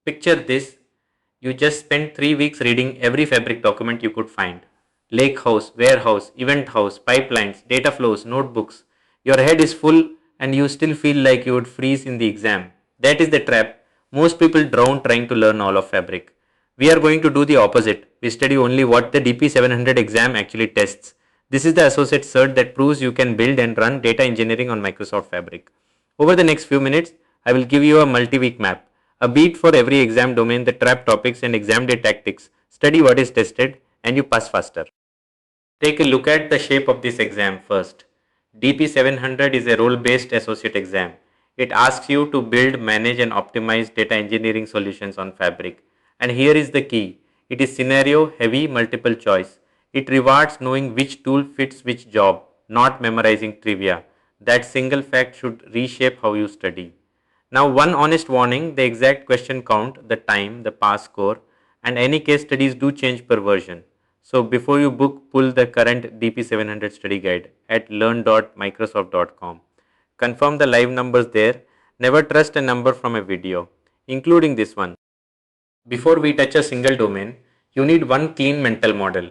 Picture this, you just spent 3 weeks reading every fabric document you could find. Lake house, warehouse, event house, pipelines, data flows, notebooks. Your head is full and you still feel like you would freeze in the exam. That is the trap. Most people drown trying to learn all of fabric. We are going to do the opposite. We study only what the DP-700 exam actually tests. This is the associate cert that proves you can build and run data engineering on Microsoft Fabric. Over the next few minutes, I will give you a multi-week map, a beat for every exam domain, the trap topics and exam day tactics. Study what is tested and you pass faster. Take a look at the shape of this exam first. DP-700 is a role-based associate exam. It asks you to build, manage and optimize data engineering solutions on Fabric. And here is the key. It is scenario heavy multiple choice. It rewards knowing which tool fits which job, not memorizing trivia. That single fact should reshape how you study. Now one honest warning, the exact question count, the time, the pass score and any case studies do change per version. So before you book, pull the current DP700 study guide at learn.microsoft.com. Confirm the live numbers there. Never trust a number from a video, including this one. Before we touch a single domain, you need one clean mental model.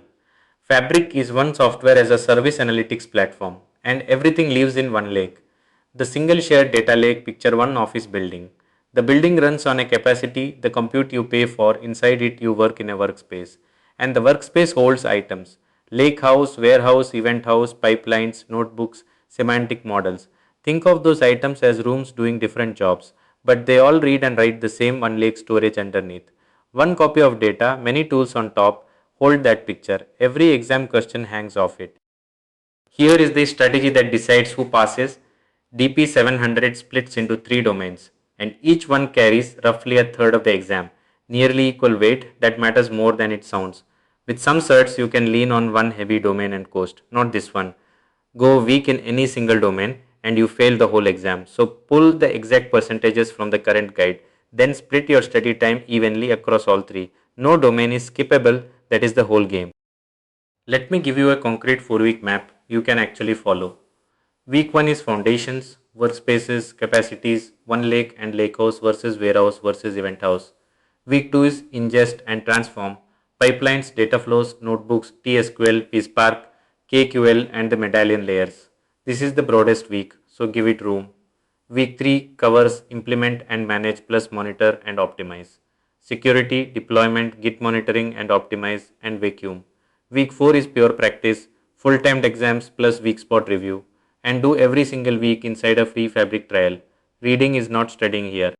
Fabric is one software as a service analytics platform and everything lives in one lake. The single shared data lake, picture one office building. The building runs on a capacity, the compute you pay for, inside it you work in a workspace. And the workspace holds items, lake house, warehouse, event house, pipelines, notebooks, semantic models. Think of those items as rooms doing different jobs, but they all read and write the same one lake storage underneath. One copy of data, many tools on top, hold that picture. Every exam question hangs off it. Here is the strategy that decides who passes. DP700 splits into 3 domains and each one carries roughly a third of the exam, nearly equal weight. That matters more than it sounds. With some certs you can lean on one heavy domain and coast, not this one. Go weak in any single domain and you fail the whole exam. So pull the exact percentages from the current guide, then split your study time evenly across all 3. No domain is skippable, that is the whole game. Let me give you a concrete 4-week map you can actually follow. Week 1 is foundations, workspaces, capacities, one lake and lakehouse versus warehouse versus event house. Week 2 is ingest and transform, pipelines, data flows, notebooks, TSQL, PSpark, KQL and the medallion layers. This is the broadest week, so give it room. Week 3 covers implement and manage plus monitor and optimize. Security, deployment, Git monitoring and optimize and vacuum. Week 4 is pure practice, full-timed exams plus weak spot review. And do every single week inside a free Fabric trial. Reading is not studying here.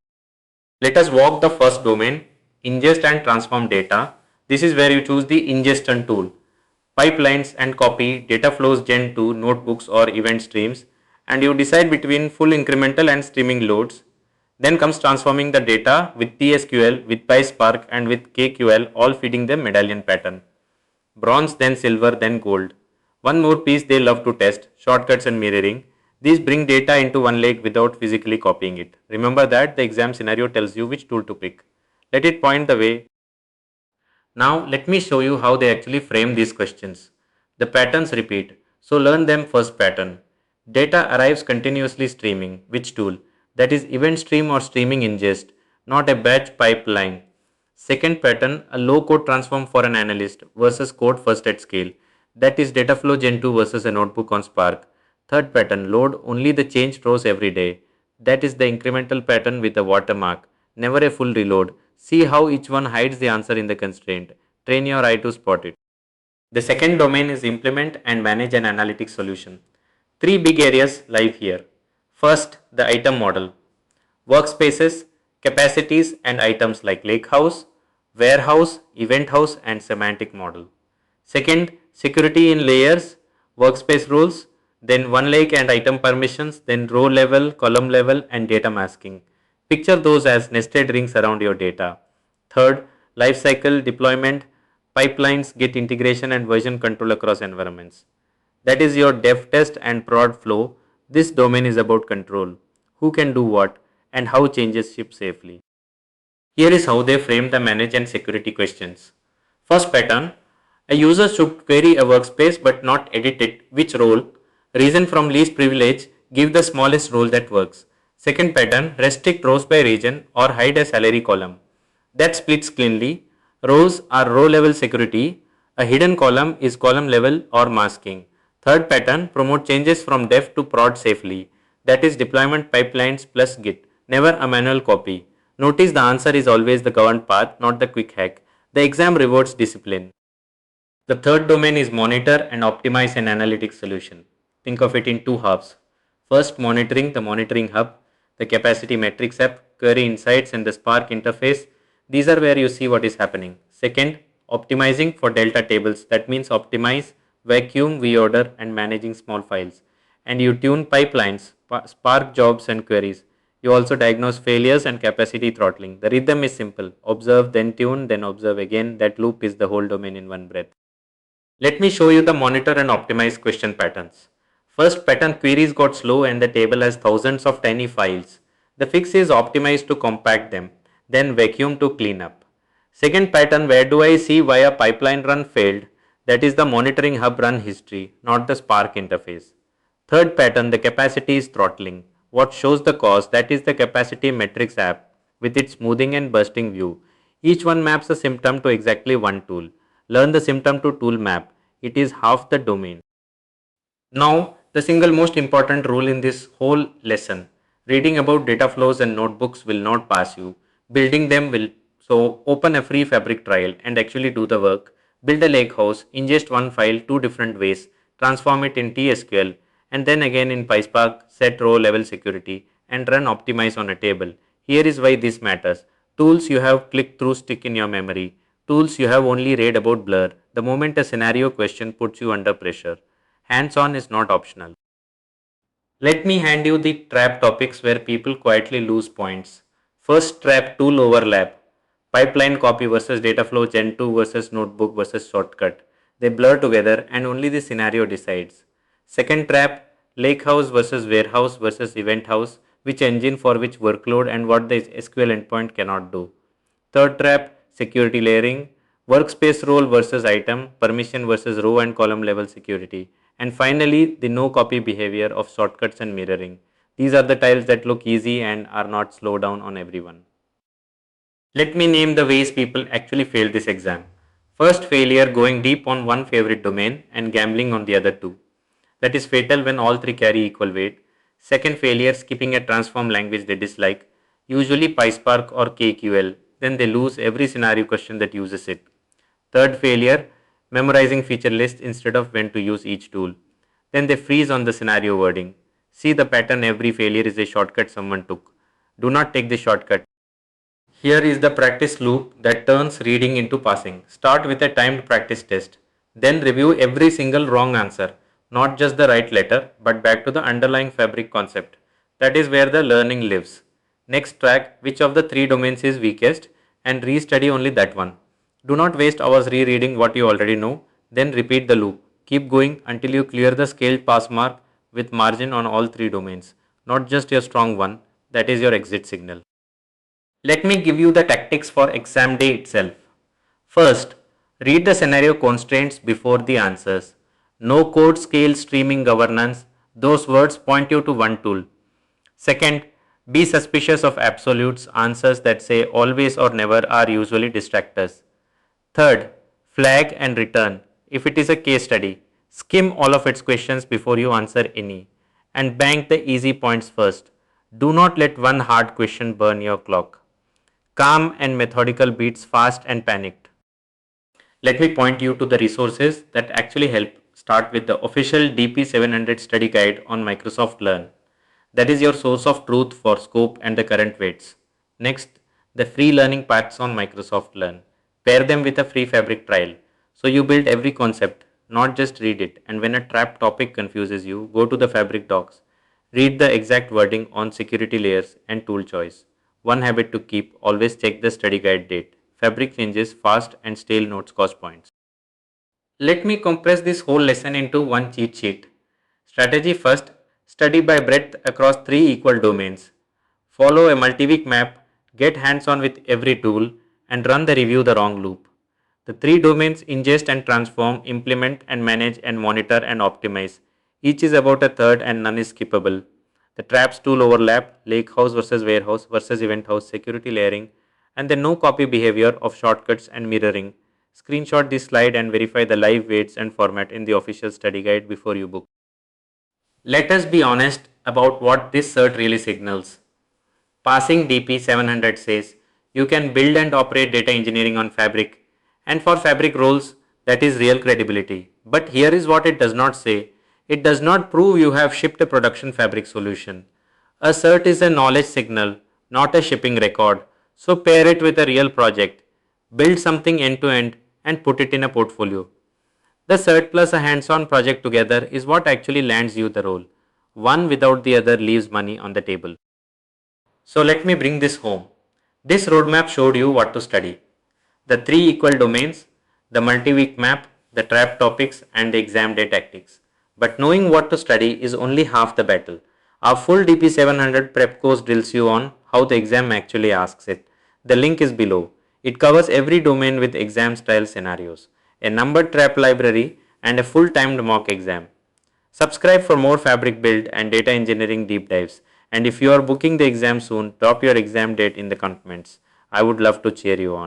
Let us walk the first domain, ingest and transform data. This is where you choose the ingestion tool. Pipelines and copy, data flows gen 2, notebooks or event streams, and you decide between full incremental and streaming loads. Then comes transforming the data with TSQL, with PySpark and with KQL, all feeding the medallion pattern. Bronze, then silver, then gold. One more piece they love to test, shortcuts and mirroring. These bring data into one lake without physically copying it. Remember that the exam scenario tells you which tool to pick. Let it point the way. Now let me show you how they actually frame these questions. The patterns repeat, so learn them first pattern. Data arrives continuously streaming. Which tool? That is event stream or streaming ingest, not a batch pipeline. Second pattern, a low code transform for an analyst versus code first at scale. That is Dataflow Gen 2 versus a notebook on Spark. Third pattern, load only the changed rows every day. That is the incremental pattern with a watermark. Never a full reload. See how each one hides the answer in the constraint. Train your eye to spot it. The second domain is implement and manage an analytics solution. 3 big areas live here. First, the item model. Workspaces, capacities and items like lakehouse, warehouse, event house and semantic model. Second, security in layers, workspace rules, then one lake and item permissions, then row level, column level and data masking. Picture those as nested rings around your data. Third, lifecycle deployment, pipelines, Git integration and version control across environments. That is your dev test and prod flow. This domain is about control, who can do what and how changes ship safely. Here is how they frame the manage and security questions. First pattern, a user should query a workspace but not edit it. Which role? Reason from least privilege, give the smallest role that works. Second pattern, restrict rows by region or hide a salary column. That splits cleanly. Rows are row level security. A hidden column is column level or masking. Third pattern, promote changes from dev to prod safely. That is deployment pipelines plus Git. Never a manual copy. Notice the answer is always the governed path, not the quick hack. The exam rewards discipline. The third domain is monitor and optimize an analytics solution. Think of it in two halves. First, monitoring the monitoring hub, the capacity metrics app, query insights, and the Spark interface. These are where you see what is happening. Second, optimizing for delta tables. That means optimize, vacuum, reorder, and managing small files. And you tune pipelines, Spark jobs, and queries. You also diagnose failures and capacity throttling. The rhythm is simple: observe, then tune, then observe again. That loop is the whole domain in one breath. Let me show you the monitor and optimize question patterns. First pattern, queries got slow and the table has thousands of tiny files. The fix is optimize to compact them, then vacuum to clean up. Second pattern, where do I see why a pipeline run failed? That is the monitoring hub run history, not the Spark interface. Third pattern, the capacity is throttling. What shows the cause? That is the capacity metrics app with its smoothing and bursting view. Each one maps a symptom to exactly one tool. Learn the symptom to tool map. It is half the domain. Now, the single most important rule in this whole lesson: reading about data flows and notebooks will not pass you. Building them will. So, open a free fabric trial and actually do the work. Build a lakehouse, ingest one file two different ways, transform it in TSQL, and then again in PySpark, set row level security, and run optimize on a table. Here is why this matters. Tools you have clicked through stick in your memory. Tools you have only read about blur the moment a scenario question puts you under pressure. Hands on is not optional. Let me hand you the trap topics where people quietly lose points. First trap, tool overlap. Pipeline copy versus data flow, Gen 2 versus notebook versus shortcut. They blur together and only the scenario decides. Second trap, lakehouse versus warehouse versus event house, which engine for which workload and what the SQL endpoint cannot do. Third trap, security layering, workspace role versus item, permission versus row and column level security. And finally, the no copy behavior of shortcuts and mirroring. These are the tiles that look easy and are not slow down on everyone. Let me name the ways people actually fail this exam. First failure, going deep on one favorite domain and gambling on the other two. That is fatal when all three carry equal weight. Second failure, skipping a transform language they dislike, usually PySpark or KQL. Then they lose every scenario question that uses it. Third failure, memorizing feature lists instead of when to use each tool. Then they freeze on the scenario wording. See the pattern: every failure is a shortcut someone took. Do not take the shortcut. Here is the practice loop that turns reading into passing. Start with a timed practice test. Then review every single wrong answer, not just the right letter, but back to the underlying fabric concept. That is where the learning lives. Next, track which of the three domains is weakest and restudy only that one. Do not waste hours rereading what you already know, then repeat the loop. Keep going until you clear the scaled pass mark with margin on all three domains, not just your strong one, that is your exit signal. Let me give you the tactics for exam day itself. First, read the scenario constraints before the answers. No code, scale, streaming, governance, those words point you to one tool. Second, be suspicious of absolutes. Answers that say always or never are usually distractors. Third, flag and return. If it is a case study, skim all of its questions before you answer any, and bank the easy points first. Do not let one hard question burn your clock. Calm and methodical beats fast and panicked. Let me point you to the resources that actually help. Start with the official DP-700 study guide on Microsoft Learn. That is your source of truth for scope and the current weights. Next, the free learning paths on Microsoft Learn. Pair them with a free fabric trial. So you build every concept, not just read it. And when a trap topic confuses you, go to the fabric docs. Read the exact wording on security layers and tool choice. One habit to keep: always check the study guide date. Fabric changes fast and stale notes cost points. Let me compress this whole lesson into one cheat sheet. Strategy first: study by breadth across three equal domains. Follow a multi-week map, get hands-on with every tool, and run the review the wrong loop. The three domains: ingest and transform, implement and manage, and monitor and optimize. Each is about a third and none is skippable. The traps: tool overlap, lakehouse versus warehouse versus event house, security layering, and the no copy behavior of shortcuts and mirroring. Screenshot this slide and verify the live weights and format in the official study guide before you book. Let us be honest about what this cert really signals. Passing DP-700 says you can build and operate data engineering on Fabric, and for Fabric roles, that is real credibility. But here is what it does not say. It does not prove you have shipped a production Fabric solution. A cert is a knowledge signal, not a shipping record. So pair it with a real project. Build something end to end and put it in a portfolio. The cert plus a hands-on project together is what actually lands you the role. One without the other leaves money on the table. So let me bring this home. This roadmap showed you what to study. The three equal domains, the multi-week map, the trap topics and the exam day tactics. But knowing what to study is only half the battle. Our full DP-700 prep course drills you on how the exam actually asks it. The link is below. It covers every domain with exam style scenarios, a numbered trap library and a full timed mock exam. Subscribe for more Fabric build and data engineering deep dives. And if you are booking the exam soon, drop your exam date in the comments. I would love to cheer you on.